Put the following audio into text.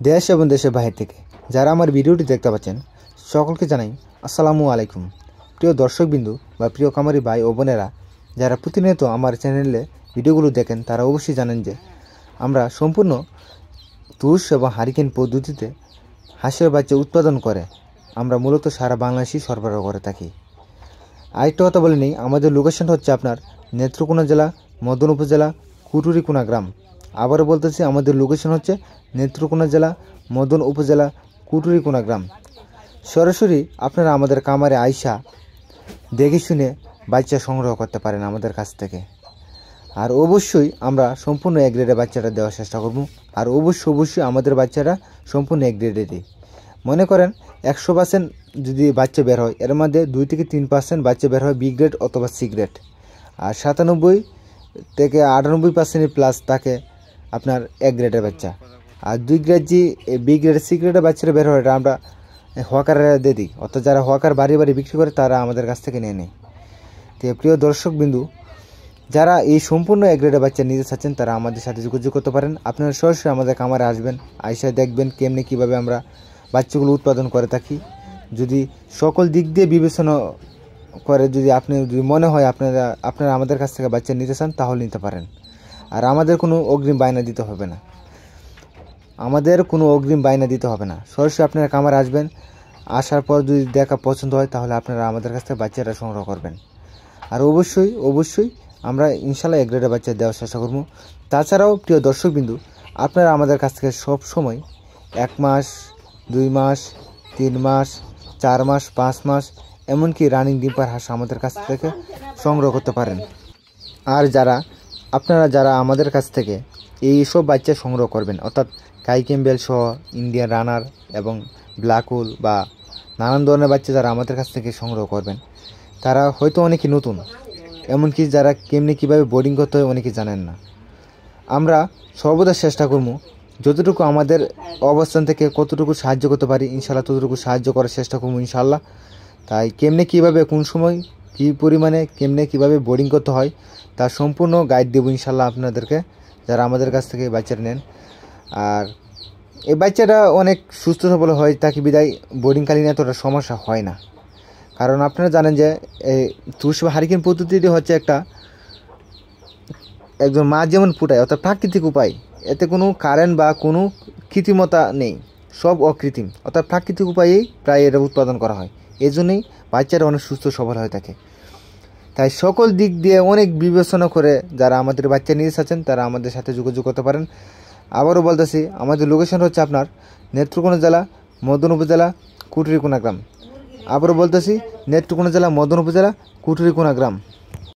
দেশ এবং দেশের বাইরে থেকে যারা আমার ভিডিওটি দেখতে পাচ্ছেন সকলকে জানাই আসসালামু আলাইকুম। প্রিয় দর্শকবিন্দু বা প্রিয় খামারি ভাই ও বোনেরা যারা প্রতিনিয়ত আমার চ্যানেলে ভিডিওগুলো দেখেন তারা অবশ্যই জানেন যে আমরা সম্পূর্ণ তুষ এবং হারিকেন পদ্ধতিতে হাঁসের বাচ্চা উৎপাদন করে আমরা মূলত সারা বাংলাদেশে সরবরাহ করে থাকি। আরেকটা কথা বলে নিই, আমাদের লোকেশনটা হচ্ছে আপনার নেত্রকোনা জেলা মদন উপজেলা কুটুরিকোনা গ্রাম। আবারও বলতেছি, আমাদের লোকেশন হচ্ছে নেত্রকোনা জেলা মদন উপজেলা কুটুরিকোনা গ্রাম। সরাসরি আপনারা আমাদের খামারে আইসা দেখে শুনে বাচ্চা সংগ্রহ করতে পারেন আমাদের কাছ থেকে। আর অবশ্যই আমরা সম্পূর্ণ এক গ্রেডের বাচ্চাটা দেওয়ার চেষ্টা করব। আর অবশ্যই আমাদের বাচ্চারা সম্পূর্ণ এক গ্রেডে দিই। মনে করেন 100% যদি বাচ্চা বের হয় এর মধ্যে 2 থেকে 3% বাচ্চা বের হয় বি গ্রেড অথবা সি গ্রেড, আর 97 থেকে 98% প্লাস থাকে আপনার এক গ্রেডের বাচ্চা। আর 2 গ্রেড যে বি গ্রেড সি গ্রেডের বাচ্চারা বের হয় এটা আমরা হকাররা দিয়ে দিই, অর্থাৎ যারা হকার বাড়ি বিক্রি করে তারা আমাদের কাছ থেকে নিয়ে নেয়। তো প্রিয় দর্শক বিন্দু, যারা এই সম্পূর্ণ এক গ্রেডের বাচ্চা নিতে চাচ্ছেন তারা আমাদের সাথে যোগাযোগ করতে পারেন। আপনারা সরাসরি আমাদের খামারে আসবেন, আইসা দেখবেন কেমনি কীভাবে আমরা বাচ্চাগুলো উৎপাদন করে থাকি। যদি সকল দিক দিয়ে বিবেচনা করে যদি মনে হয় আপনারা আমাদের কাছ থেকে বাচ্চা নিতে চান তাহলে নিতে পারেন। আর আমাদের কোনো অগ্রিম বায়না দিতে হবে না, সরাসরি আপনারা খামারে আসবেন, আসার পর যদি দেখা পছন্দ হয় তাহলে আপনারা আমাদের কাছ থেকে বাচ্চাটা সংগ্রহ করবেন। আর অবশ্যই আমরা ইনশাল্লাহ এক গ্রেডের বাচ্চা দেওয়ার চেষ্টা করব। তাছাড়াও প্রিয় দর্শকবিন্দু, আপনারা আমাদের কাছ থেকে সব সময় 1 মাস 2 মাস 3 মাস 4 মাস 5 মাস এমনকি রানিং ডিম্পার হাঁস আমাদের কাছ থেকে সংগ্রহ করতে পারেন। আর আপনারা যারা আমাদের কাছ থেকে এই সব বাচ্চা সংগ্রহ করবেন, অর্থাৎ কাই ক্যাম্বেল সহ ইন্ডিয়ান রানার এবং ব্ল্যাক হোল বা নানান ধরনের বাচ্চা যারা আমাদের কাছ থেকে সংগ্রহ করবেন তারা হয়তো অনেকে নতুন, এমনকি যারা কীভাবে বোর্ডিং করতে হয় অনেকে জানেন না। আমরা সর্বদা চেষ্টা করব যতটুকু আমাদের অবস্থান থেকে কতটুকু সাহায্য করতে পারি ইনশাল্লাহ ততটুকু সাহায্য করার চেষ্টা করবো ইনশাল্লাহ। তাই কীভাবে কোন সময় কী পরিমাণে কীভাবে বোর্ডিং করতে হয় তার সম্পূর্ণ গাইড দেবো ইনশাল্লাহ আপনাদেরকে, যারা আমাদের কাছ থেকে বাচ্চাটা নেন। আর এই বাচ্চাটা অনেক সুস্থ সবল হয় তাকে বিদায় বোর্ডিংকালীন এতটা সমস্যা হয় না। কারণ আপনারা জানেন যে এই তুষ বা হারিকেন পদ্ধতিটি হচ্ছে একজন মা যেমন ফুটায়, অর্থাৎ প্রাকৃতিক উপায়, এতে কোনো কারেন্ট বা কোনো কৃত্রিমতা নেই, সব অকৃত্রিম, অর্থাৎ প্রাকৃতিক উপায়েই প্রায় এটা উৎপাদন করা হয়। এই জন্যই বাচ্চারা অনেক সুস্থ সবল হয়ে থাকে। তাই সকল দিক দিয়ে অনেক বিবেচনা করে যারা আমাদের বাচ্চা নিতে চাচ্ছেন তারা আমাদের সাথে যোগাযোগ করতে পারেন। আবারও বলতেছি, আমাদের লোকেশন হচ্ছে আপনার নেত্রকোনা জেলা মদন উপজেলা কুটুরিকোনা গ্রাম। আবারও বলতেছি, নেত্রকোনা জেলা মদন উপজেলা কুটুরিকোনা গ্রাম।